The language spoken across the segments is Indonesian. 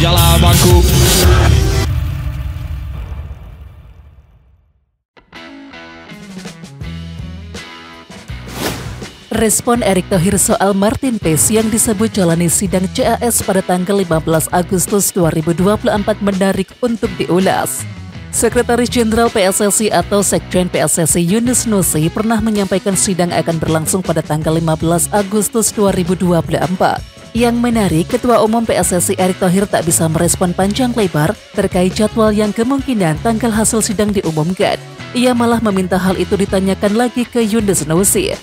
Jala Bangku. Respon Erick Thohir soal Martin Paes yang disebut jalani sidang CAS pada tanggal 15 Agustus 2024 menarik untuk diulas. Sekretaris Jenderal PSSI atau Sekjen PSSI Yunus Nusi pernah menyampaikan sidang akan berlangsung pada tanggal 15 Agustus 2024. Yang menarik, Ketua Umum PSSI Erick Thohir tak bisa merespon panjang lebar terkait jadwal yang kemungkinan tanggal hasil sidang diumumkan. Ia malah meminta hal itu ditanyakan lagi ke Yunus Nusi.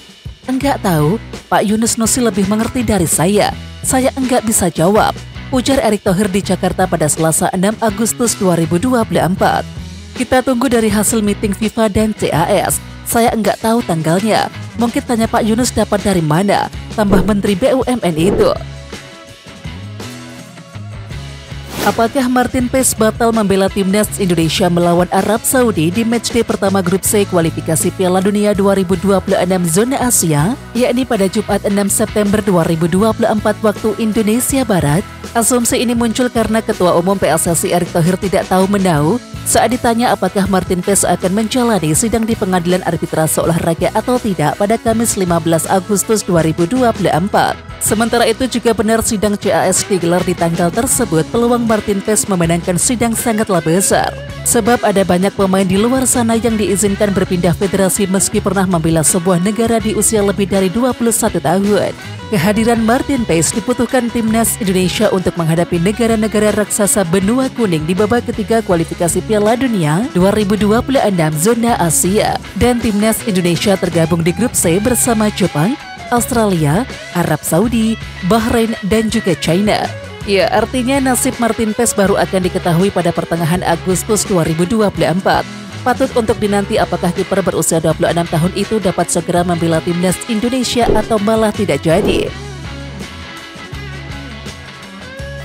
Enggak tahu, Pak Yunus Nusi lebih mengerti dari saya enggak bisa jawab, ujar Erick Thohir di Jakarta pada Selasa 6 Agustus 2024. Kita tunggu dari hasil meeting FIFA dan CAS, saya enggak tahu tanggalnya, mungkin tanya Pak Yunus dapat dari mana, tambah Menteri BUMN itu. Apakah Martin Paes batal membela timnas Indonesia melawan Arab Saudi di matchday pertama grup C kualifikasi Piala Dunia 2026 zona Asia, yakni pada Jumat 6 September 2024 waktu Indonesia Barat? Asumsi ini muncul karena Ketua Umum PSSI Erick Thohir tidak tahu menahu saat ditanya apakah Martin Paes akan menjalani sidang di Pengadilan Arbitrase Olahraga atau tidak pada Kamis 15 Agustus 2024. Sementara itu juga benar sidang CAS digelar di tanggal tersebut, peluang Martin Paes memenangkan sidang sangatlah besar. Sebab ada banyak pemain di luar sana yang diizinkan berpindah federasi meski pernah membela sebuah negara di usia lebih dari 21 tahun. Kehadiran Martin Paes dibutuhkan timnas Indonesia untuk menghadapi negara-negara raksasa benua kuning di babak ketiga kualifikasi Piala Dunia 2026 zona Asia. Dan timnas Indonesia tergabung di grup C bersama Jepang, Australia, Arab Saudi, Bahrain, dan juga China. Ya, artinya nasib Martin Paes baru akan diketahui pada pertengahan Agustus 2024. Patut untuk dinanti apakah kiper berusia 26 tahun itu dapat segera membela timnas Indonesia atau malah tidak jadi.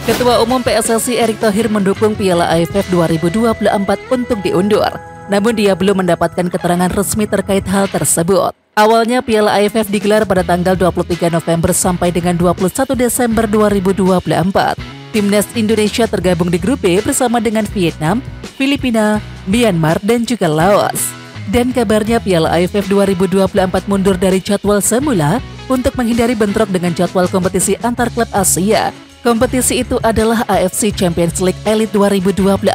Ketua Umum PSSI Erick Thohir mendukung Piala AFF 2024 untuk diundur. Namun dia belum mendapatkan keterangan resmi terkait hal tersebut. Awalnya Piala AFF digelar pada tanggal 23 November sampai dengan 21 Desember 2024. Timnas Indonesia tergabung di grup B bersama dengan Vietnam, Filipina, Myanmar, dan juga Laos. Dan kabarnya Piala AFF 2024 mundur dari jadwal semula untuk menghindari bentrok dengan jadwal kompetisi antar klub Asia. Kompetisi itu adalah AFC Champions League Elite 2024-25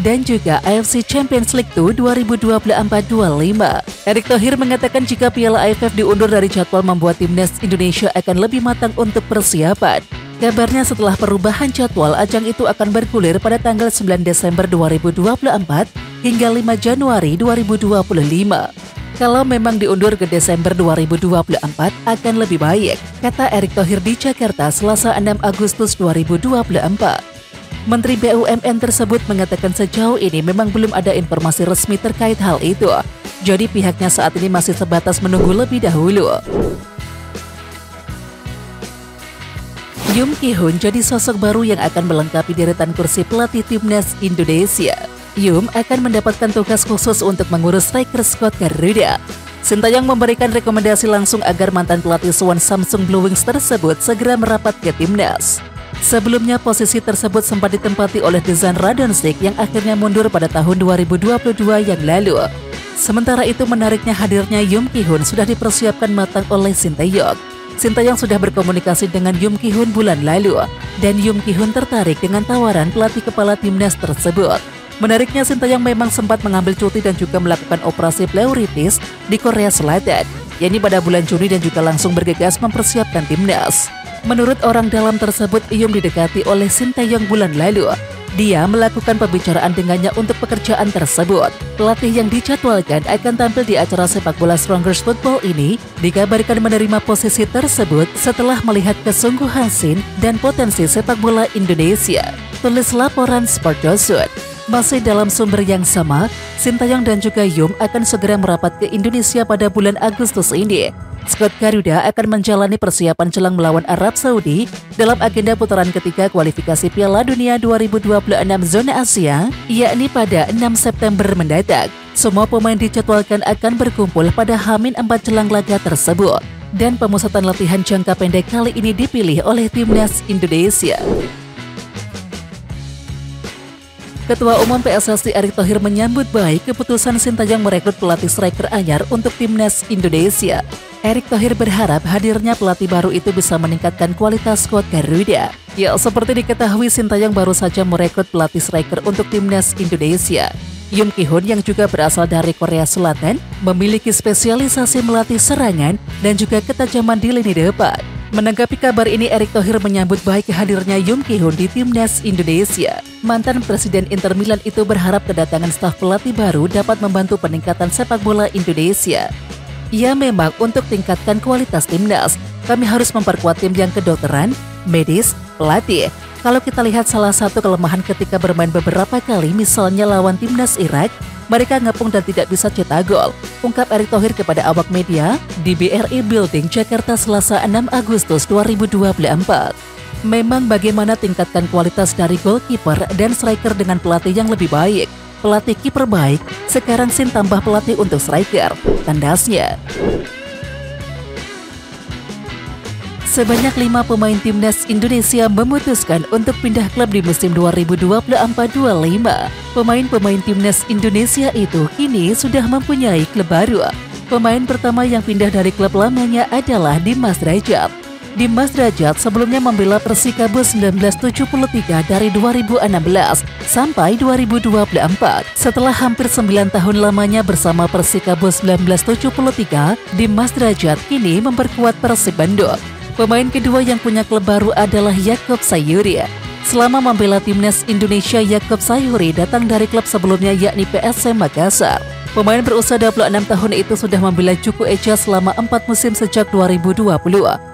dan juga AFC Champions League 2 2024-25. Erick Thohir mengatakan jika Piala AFF diundur dari jadwal membuat timnas Indonesia akan lebih matang untuk persiapan. Kabarnya setelah perubahan jadwal, ajang itu akan bergulir pada tanggal 9 Desember 2024 hingga 5 Januari 2025. Kalau memang diundur ke Desember 2024 akan lebih baik, kata Erick Thohir di Jakarta Selasa 6 Agustus 2024. Menteri BUMN tersebut mengatakan sejauh ini memang belum ada informasi resmi terkait hal itu. Jadi pihaknya saat ini masih sebatas menunggu lebih dahulu. Yoom Ki-hoon jadi sosok baru yang akan melengkapi deretan kursi pelatih timnas Indonesia. Yoom akan mendapatkan tugas khusus untuk mengurus striker Scott Garuda. Sintayong memberikan rekomendasi langsung agar mantan pelatih Suwon Samsung Blue Wings tersebut segera merapat ke timnas. Sebelumnya posisi tersebut sempat ditempati oleh Dejan Radonjic yang akhirnya mundur pada tahun 2022 yang lalu. Sementara itu menariknya hadirnya Yoom Ki-hoon sudah dipersiapkan matang oleh Sintayong. Sintayong sudah berkomunikasi dengan Yoom Ki-hoon bulan lalu dan Yoom Ki-hoon tertarik dengan tawaran pelatih kepala timnas tersebut. Menariknya Sintayong memang sempat mengambil cuti dan juga melakukan operasi pleuritis di Korea Selatan, yakni pada bulan Juni dan juga langsung bergegas mempersiapkan timnas. Menurut orang dalam tersebut, Yoom didekati oleh Sintayong bulan lalu. Dia melakukan pembicaraan dengannya untuk pekerjaan tersebut. Pelatih yang dijadwalkan akan tampil di acara sepak bola Strongest Football ini dikabarkan menerima posisi tersebut setelah melihat kesungguhan Sin dan potensi sepak bola Indonesia. Tulis laporan Sport.Sud. Masih dalam sumber yang sama, Sintayong dan juga Yoom akan segera merapat ke Indonesia pada bulan Agustus ini. Scott Garuda akan menjalani persiapan jelang melawan Arab Saudi dalam agenda putaran ketiga kualifikasi Piala Dunia 2026 zona Asia, yakni pada 6 September mendatang. Semua pemain dijadwalkan akan berkumpul pada H-4 jelang laga tersebut. Dan pemusatan latihan jangka pendek kali ini dipilih oleh timnas Indonesia. Ketua Umum PSSI Erick Thohir menyambut baik keputusan Sintayong merekrut pelatih striker anyar untuk timnas Indonesia. Erick Thohir berharap hadirnya pelatih baru itu bisa meningkatkan kualitas skuad Garuda. Ya, seperti diketahui Sintayong baru saja merekrut pelatih striker untuk timnas Indonesia. Yoon Ki-hoon yang juga berasal dari Korea Selatan memiliki spesialisasi melatih serangan dan juga ketajaman di lini depan. Menanggapi kabar ini, Erick Thohir menyambut baik hadirnya Yoon Ki-hoon di timnas Indonesia. Mantan Presiden Inter Milan itu berharap kedatangan staf pelatih baru dapat membantu peningkatan sepak bola Indonesia. Ya, memang untuk tingkatkan kualitas timnas, kami harus memperkuat tim yang kedokteran, medis, pelatih. Kalau kita lihat salah satu kelemahan ketika bermain beberapa kali, misalnya lawan timnas Irak, mereka ngepung dan tidak bisa cetak gol, ungkap Erick Thohir kepada awak media di BRI Building, Jakarta, Selasa 6 Agustus 2024. Memang bagaimana tingkatkan kualitas dari goalkeeper dan striker dengan pelatih yang lebih baik. Pelatih kiper baik, sekarang Sin tambah pelatih untuk striker, tandasnya. Sebanyak 5 pemain timnas Indonesia memutuskan untuk pindah klub di musim 2024-25. Pemain-pemain timnas Indonesia itu kini sudah mempunyai klub baru. Pemain pertama yang pindah dari klub lamanya adalah Dimas Drajat. Dimas Drajat sebelumnya membela Persikabo 1973 dari 2016 sampai 2024. Setelah hampir 9 tahun lamanya bersama Persikabo 1973, Dimas Drajat kini memperkuat Persib Bandung. Pemain kedua yang punya klub baru adalah Yaakob Sayuri. Selama membela timnas Indonesia, Yaakob Sayuri datang dari klub sebelumnya yakni PSM Makassar. Pemain berusia 26 tahun itu sudah membela Juku Eja selama 4 musim sejak 2020.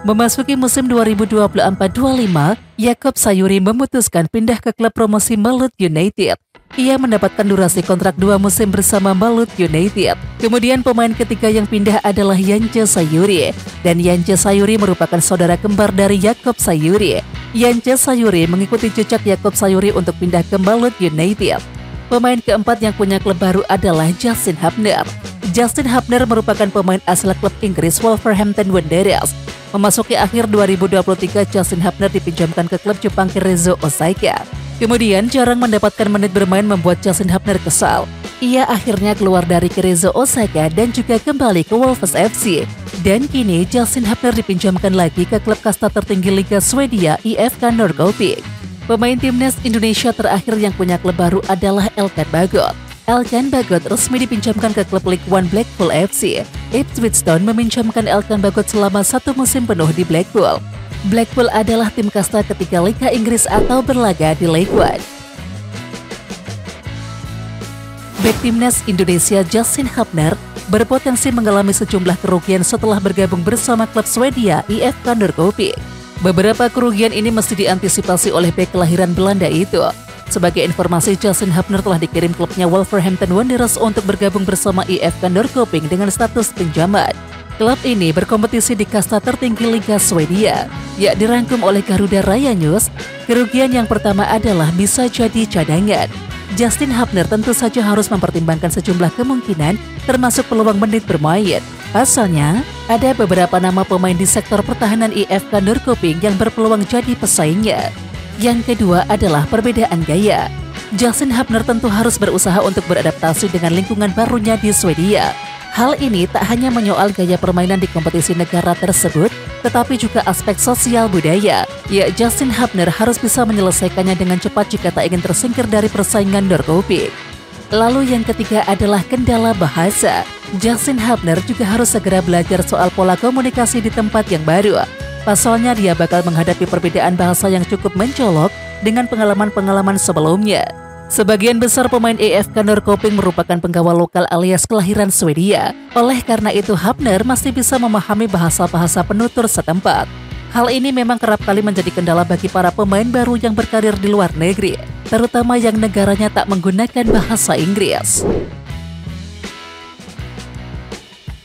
Memasuki musim 2024-25, Yaakob Sayuri memutuskan pindah ke klub promosi Malut United. Ia mendapatkan durasi kontrak 2 musim bersama Malut United. Kemudian pemain ketiga yang pindah adalah Yance Sayuri. Dan Yance Sayuri merupakan saudara kembar dari Yaakob Sayuri. Yance Sayuri mengikuti jejak Yaakob Sayuri untuk pindah ke Malut United. Pemain keempat yang punya klub baru adalah Justin Hubner. Justin Hubner merupakan pemain asal klub Inggris Wolverhampton Wanderers. Memasuki akhir 2023, Justin Hubner dipinjamkan ke klub Jepang Cerezo Osaka. Kemudian jarang mendapatkan menit bermain membuat Justin Hubner kesal. Ia akhirnya keluar dari Cerezo Osaka dan juga kembali ke Wolves FC. Dan kini Justin Hubner dipinjamkan lagi ke klub kasta tertinggi Liga Swedia IFK Norrköping. Pemain timnas Indonesia terakhir yang punya klub baru adalah Elkan Bagot. Elkan Bagot resmi dipinjamkan ke klub League One Blackpool FC. Ipswich Town meminjamkan Elkan Bagot selama 1 musim penuh di Blackpool. Blackpool adalah tim kasta ketiga Liga Inggris atau berlaga di League One. Bek timnas Indonesia Justin Hubner berpotensi mengalami sejumlah kerugian setelah bergabung bersama klub Swedia IFK Norrköping. Beberapa kerugian ini mesti diantisipasi oleh bek kelahiran Belanda itu. Sebagai informasi, Justin Hubner telah dikirim klubnya Wolverhampton Wanderers untuk bergabung bersama IFK Norrköping dengan status pinjaman. Klub ini berkompetisi di kasta tertinggi Liga Swedia. Ya, dirangkum oleh Garuda Raya News, kerugian yang pertama adalah bisa jadi cadangan. Justin Hubner tentu saja harus mempertimbangkan sejumlah kemungkinan, termasuk peluang menit bermain. Pasalnya, ada beberapa nama pemain di sektor pertahanan IFK Norrköping yang berpeluang jadi pesaingnya. Yang kedua adalah perbedaan gaya. Justin Hubner tentu harus berusaha untuk beradaptasi dengan lingkungan barunya di Swedia. Hal ini tak hanya menyoal gaya permainan di kompetisi negara tersebut, tetapi juga aspek sosial budaya. Ya, Justin Hubner harus bisa menyelesaikannya dengan cepat jika tak ingin tersingkir dari persaingan Norrköping. Lalu yang ketiga adalah kendala bahasa. Justin Hubner juga harus segera belajar soal pola komunikasi di tempat yang baru. Pasalnya dia bakal menghadapi perbedaan bahasa yang cukup mencolok dengan pengalaman-pengalaman sebelumnya. Sebagian besar pemain IFK Norrköping merupakan penggawa lokal alias kelahiran Swedia. Oleh karena itu, Hubner masih bisa memahami bahasa-bahasa penutur setempat. Hal ini memang kerap kali menjadi kendala bagi para pemain baru yang berkarir di luar negeri, terutama yang negaranya tak menggunakan bahasa Inggris.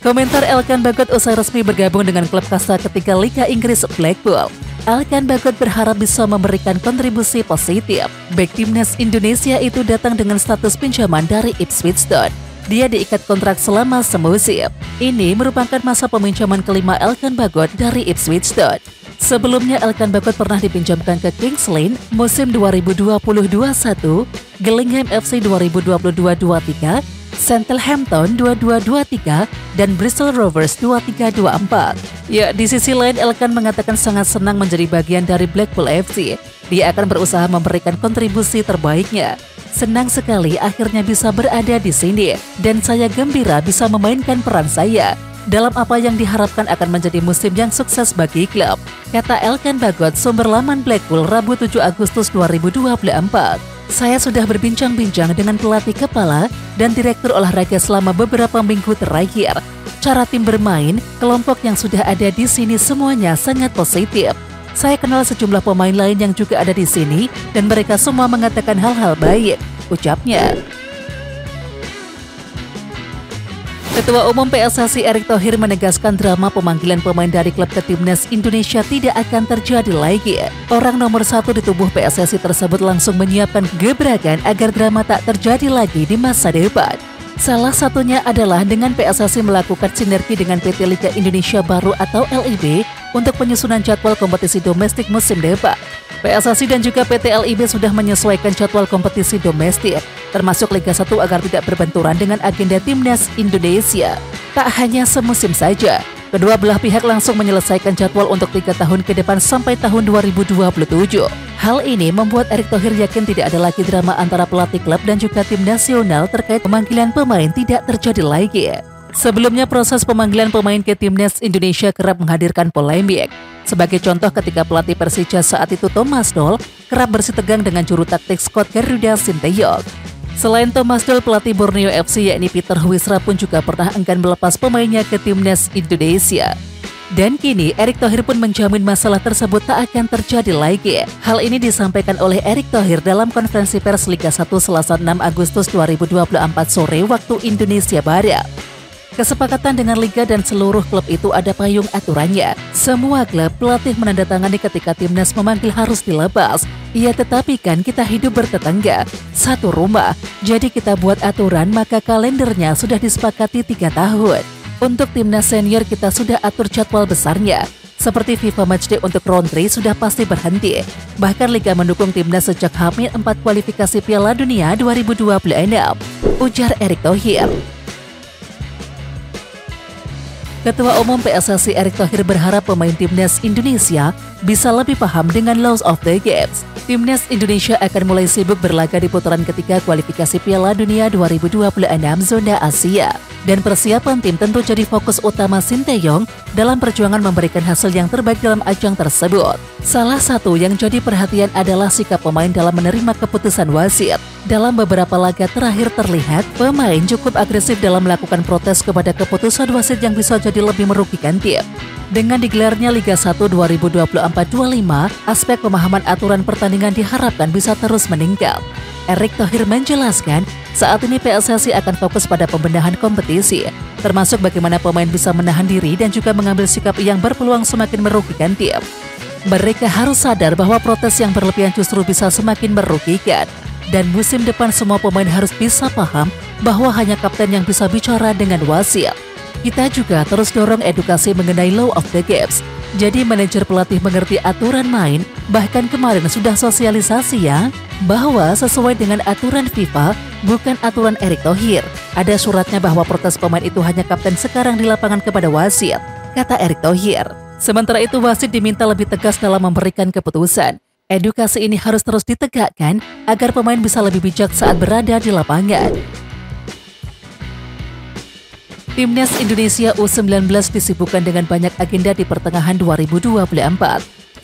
Komentar Elkan Bagot usai resmi bergabung dengan klub kasta ketiga Liga Inggris Blackpool. Elkan Bagot berharap bisa memberikan kontribusi positif. Bek timnas Indonesia itu datang dengan status pinjaman dari Ipswich Town. Dia diikat kontrak selama semusim. Ini merupakan masa peminjaman kelima Elkan Bagot dari Ipswich Town. Sebelumnya Elkan Bagot pernah dipinjamkan ke Kings Lynn musim 2020-21, Gillingham FC 2022-23, Sandhampton 22-23, dan Bristol Rovers 23-24. Ya, di sisi lain Elkan mengatakan sangat senang menjadi bagian dari Blackpool FC. Dia akan berusaha memberikan kontribusi terbaiknya. Senang sekali akhirnya bisa berada di sini, dan saya gembira bisa memainkan peran saya dalam apa yang diharapkan akan menjadi musim yang sukses bagi klub, kata Elkan Bagot, sumber laman Blackpool, Rabu 7 Agustus 2024. Saya sudah berbincang-bincang dengan pelatih kepala dan direktur olahraga selama beberapa minggu terakhir. Cara tim bermain, kelompok yang sudah ada di sini semuanya sangat positif. Saya kenal sejumlah pemain lain yang juga ada di sini dan mereka semua mengatakan hal-hal baik, ucapnya. Ketua Umum PSSI Erick Thohir menegaskan drama pemanggilan pemain dari klub ke timnas Indonesia tidak akan terjadi lagi. Orang nomor 1 di tubuh PSSI tersebut langsung menyiapkan gebrakan agar drama tak terjadi lagi di masa depan. Salah satunya adalah dengan PSSI melakukan sinergi dengan PT Liga Indonesia Baru atau LIB untuk penyusunan jadwal kompetisi domestik musim depan. PSSI dan juga PT LIB sudah menyesuaikan jadwal kompetisi domestik, termasuk Liga 1 agar tidak berbenturan dengan agenda timnas Indonesia. Tak hanya semusim saja, kedua belah pihak langsung menyelesaikan jadwal untuk 3 tahun ke depan sampai tahun 2027. Hal ini membuat Erick Thohir yakin tidak ada lagi drama antara pelatih klub dan juga tim nasional terkait pemanggilan pemain tidak terjadi lagi. Sebelumnya proses pemanggilan pemain ke timnas Indonesia kerap menghadirkan polemik. Sebagai contoh ketika pelatih Persija saat itu Thomas Doll kerap bersitegang dengan juru taktik skuad Garuda Sinteyong. Selain Thomas Doll, pelatih Borneo FC yakni Peter Huisra pun juga pernah enggan melepas pemainnya ke timnas Indonesia. Dan kini Erick Thohir pun menjamin masalah tersebut tak akan terjadi lagi. Hal ini disampaikan oleh Erick Thohir dalam konferensi pers Liga 1 Selasa 6 Agustus 2024 sore waktu Indonesia Barat. Kesepakatan dengan Liga dan seluruh klub itu ada payung aturannya. Semua klub pelatih menandatangani ketika timnas memanggil harus dilepas. Iya, tetapi kan kita hidup bertetangga, satu rumah. Jadi kita buat aturan, maka kalendernya sudah disepakati 3 tahun. Untuk timnas senior kita sudah atur jadwal besarnya. Seperti FIFA Matchday untuk round 3 sudah pasti berhenti. Bahkan Liga mendukung timnas sejak H-4 kualifikasi Piala Dunia 2026, ujar Erick Thohir. Ketua Umum PSSI Erick Thohir berharap pemain timnas Indonesia bisa lebih paham dengan laws of the games. Timnas Indonesia akan mulai sibuk berlaga di putaran ketiga kualifikasi Piala Dunia 2026 zona Asia. Dan persiapan tim tentu jadi fokus utama Sinteyong dalam perjuangan memberikan hasil yang terbaik dalam ajang tersebut. Salah satu yang jadi perhatian adalah sikap pemain dalam menerima keputusan wasit. Dalam beberapa laga terakhir terlihat, pemain cukup agresif dalam melakukan protes kepada keputusan wasit yang bisa jadi lebih merugikan tim. Dengan digelarnya Liga 1 2024-25, aspek pemahaman aturan pertandingan diharapkan bisa terus meningkat. Erick Thohir menjelaskan, saat ini PSSI akan fokus pada pembenahan kompetisi, termasuk bagaimana pemain bisa menahan diri dan juga mengambil sikap yang berpeluang semakin merugikan tim. Mereka harus sadar bahwa protes yang berlebihan justru bisa semakin merugikan. Dan musim depan semua pemain harus bisa paham bahwa hanya kapten yang bisa bicara dengan wasit. Kita juga terus dorong edukasi mengenai law of the games. Jadi manajer pelatih mengerti aturan main, bahkan kemarin sudah sosialisasi ya, bahwa sesuai dengan aturan FIFA, bukan aturan Erick Thohir. Ada suratnya bahwa protes pemain itu hanya kapten sekarang di lapangan kepada wasit, kata Erick Thohir. Sementara itu wasit diminta lebih tegas dalam memberikan keputusan. Edukasi ini harus terus ditegakkan agar pemain bisa lebih bijak saat berada di lapangan. Timnas Indonesia U19 disibukkan dengan banyak agenda di pertengahan 2024.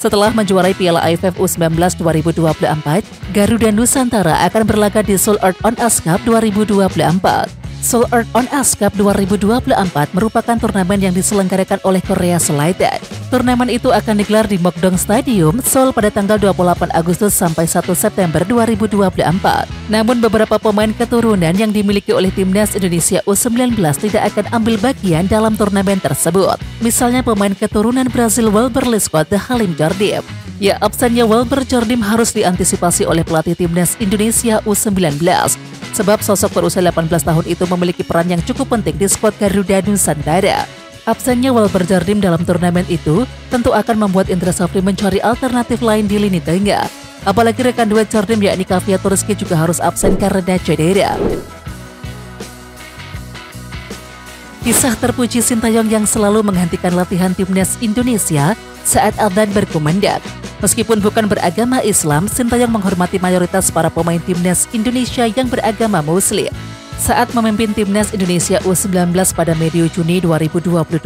Setelah menjuarai Piala AFF U19 2024, Garuda Nusantara akan berlaga di Seoul Earth on Ice Cup 2024. Seoul Earth on Ice Cup 2024 merupakan turnamen yang diselenggarakan oleh Korea Selatan. Turnamen itu akan digelar di Mokdong Stadium, Seoul pada tanggal 28 Agustus sampai 1 September 2024. Namun beberapa pemain keturunan yang dimiliki oleh Timnas Indonesia U19 tidak akan ambil bagian dalam turnamen tersebut. Misalnya pemain keturunan Brazil Welber Liscott The Halim Jardim. Ya, absennya Welber Jardim harus diantisipasi oleh pelatih Timnas Indonesia U19. Sebab sosok berusia 18 tahun itu memiliki peran yang cukup penting di skuad Garuda Nusantara. Absennya Walber Jardim dalam turnamen itu tentu akan membuat Indra Safri mencari alternatif lain di lini tengah. Apalagi rekan duet Jardim yakni Kavia Turski juga harus absen karena cedera. Kisah terpuji Sintayong yang selalu menghentikan latihan timnas Indonesia saat adzan berkumandang. Meskipun bukan beragama Islam, Sintayong menghormati mayoritas para pemain timnas Indonesia yang beragama Muslim. Saat memimpin timnas Indonesia U19 pada medio Juni 2022,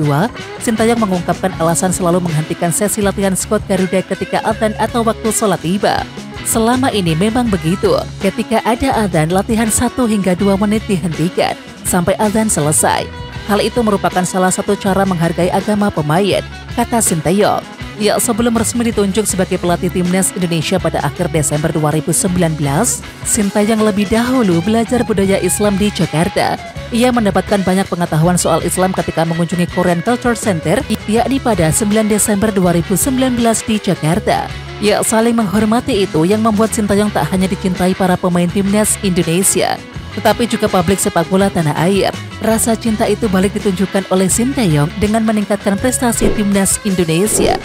Sintayong mengungkapkan alasan selalu menghentikan sesi latihan skuad Garuda ketika adzan atau waktu sholat tiba. Selama ini memang begitu, ketika ada adzan latihan 1 hingga 2 menit dihentikan sampai adzan selesai. Hal itu merupakan salah satu cara menghargai agama pemain, kata Sintayong. Ya, sebelum resmi ditunjuk sebagai pelatih timnas Indonesia pada akhir Desember 2019, Sintayong lebih dahulu belajar budaya Islam di Jakarta. Ia mendapatkan banyak pengetahuan soal Islam ketika mengunjungi Korean Culture Center, yakni pada 9 Desember 2019 di Jakarta. Ya, saling menghormati itu yang membuat Sintayong tak hanya dicintai para pemain timnas Indonesia, tetapi juga publik sepak bola tanah air. Rasa cinta itu balik ditunjukkan oleh Sintayong dengan meningkatkan prestasi timnas Indonesia.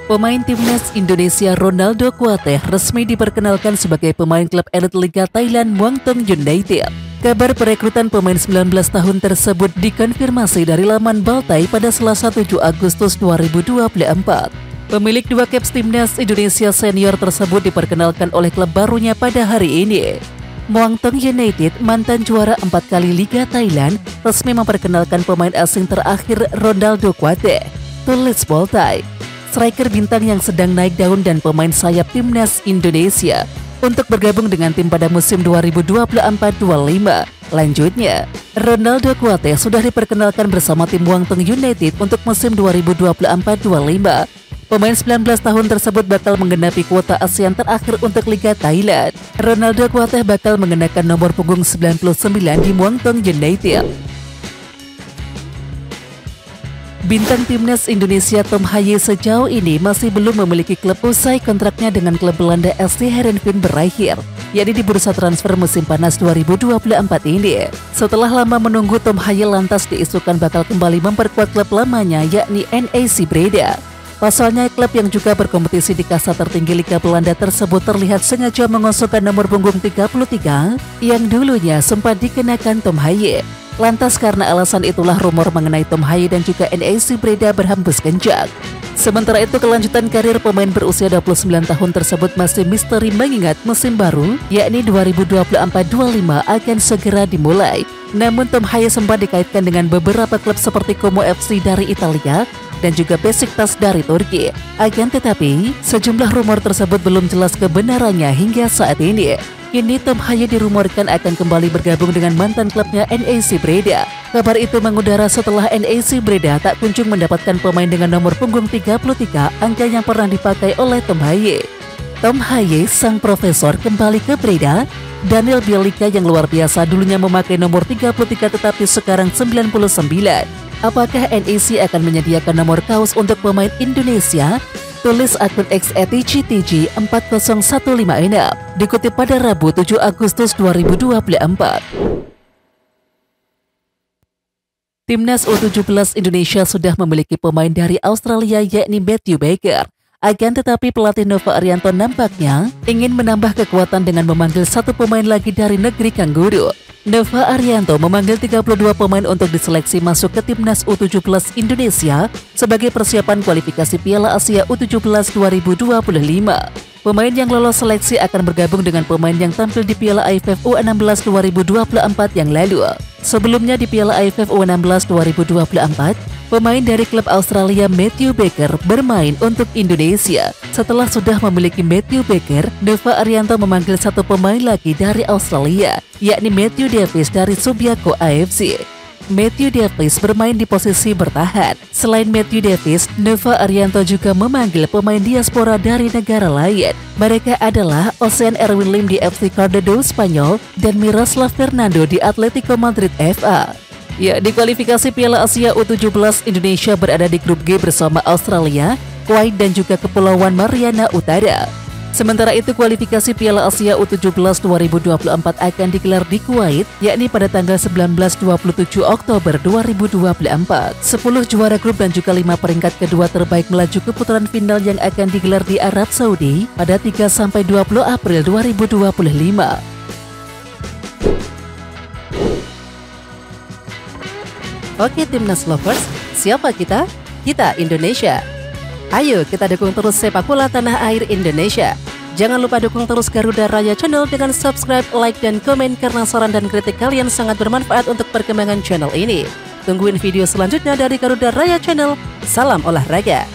Pemain timnas Indonesia Ronaldo Kuateh resmi diperkenalkan sebagai pemain klub elit Liga Thailand Muangthong United. Kabar perekrutan pemain 19 tahun tersebut dikonfirmasi dari laman Baltai pada Selasa 7 Agustus 2024. Pemilik 2 caps timnas Indonesia senior tersebut diperkenalkan oleh klub barunya pada hari ini. Muangthong United, mantan juara 4 kali Liga Thailand, resmi memperkenalkan pemain asing terakhir Ronaldo Kuateh. Tulis Baltai. Striker bintang yang sedang naik daun dan pemain sayap timnas Indonesia untuk bergabung dengan tim pada musim 2024-25. Lanjutnya, Ronaldo Kuateh sudah diperkenalkan bersama tim Muangthong United untuk musim 2024-25. Pemain 19 tahun tersebut bakal menggenapi kuota ASEAN terakhir untuk Liga Thailand. Ronaldo Kuateh bakal mengenakan nomor punggung 99 di Muangthong United. Bintang timnas Indonesia Tom Haye sejauh ini masih belum memiliki klub usai kontraknya dengan klub Belanda SC Heerenveen berakhir, yakni di bursa transfer musim panas 2024 ini. Setelah lama menunggu, Tom Haye lantas diisukan bakal kembali memperkuat klub lamanya yakni NEC Breda. Pasalnya, klub yang juga berkompetisi di kasta tertinggi Liga Belanda tersebut terlihat sengaja mengosongkan nomor punggung 33 yang dulunya sempat dikenakan Tom Haye. Lantas karena alasan itulah rumor mengenai Tom Haye dan juga NEC Breda berhembus kencang. Sementara itu, kelanjutan karir pemain berusia 29 tahun tersebut masih misteri mengingat musim baru yakni 2024-25 akan segera dimulai. Namun Tom Haye sempat dikaitkan dengan beberapa klub seperti Como FC dari Italia dan juga Besiktas dari Turki. Akan tetapi, sejumlah rumor tersebut belum jelas kebenarannya hingga saat ini. Kini Tom Haye dirumorkan akan kembali bergabung dengan mantan klubnya NEC Breda. Kabar itu mengudara setelah NEC Breda tak kunjung mendapatkan pemain dengan nomor punggung 33, angka yang pernah dipakai oleh Tom Haye. Tom Haye, sang profesor, kembali ke Breda. Daniel Bielika yang luar biasa dulunya memakai nomor 33 tetapi sekarang 99. Apakah NEC akan menyediakan nomor kaos untuk pemain Indonesia? Tulis akun @TGTG 4015 dikutip pada Rabu 7 Agustus 2024. Timnas U17 Indonesia sudah memiliki pemain dari Australia yakni Matthew Baker. Akan tetapi pelatih Nova Arianto nampaknya ingin menambah kekuatan dengan memanggil 1 pemain lagi dari negeri Kangguru. Nova Arianto memanggil 32 pemain untuk diseleksi masuk ke Timnas U17 Indonesia sebagai persiapan kualifikasi Piala Asia U17 2025. Pemain yang lolos seleksi akan bergabung dengan pemain yang tampil di Piala AFF U16 2024 yang lalu. Sebelumnya di Piala AFF U16 2024, pemain dari klub Australia Matthew Baker bermain untuk Indonesia. Setelah sudah memiliki Matthew Baker, Nova Arianto memanggil 1 pemain lagi dari Australia, yakni Matthew Davis dari Subiaco AFC. Matthew Davis bermain di posisi bertahan. Selain Matthew Davis, Nova Arianto juga memanggil pemain diaspora dari negara lain. Mereka adalah Ocean Erwin Lim di FC Cardado Spanyol dan Miroslav Fernando di Atletico Madrid FA. Ya, di kualifikasi Piala Asia U17, Indonesia berada di grup G bersama Australia, Kuwait dan juga Kepulauan Mariana Utara. Sementara itu kualifikasi Piala Asia U17 2024 akan digelar di Kuwait, yakni pada tanggal 19-27 Oktober 2024. 10 juara grup dan juga 5 peringkat kedua terbaik melaju ke putaran final yang akan digelar di Arab Saudi pada 3-20 April 2025. Oke Timnas Lovers, siapa kita? Kita Indonesia. Ayo kita dukung terus sepak bola tanah air Indonesia. Jangan lupa dukung terus Garuda Raya Channel dengan subscribe, like, dan komen karena saran dan kritik kalian sangat bermanfaat untuk perkembangan channel ini. Tungguin video selanjutnya dari Garuda Raya Channel. Salam olahraga.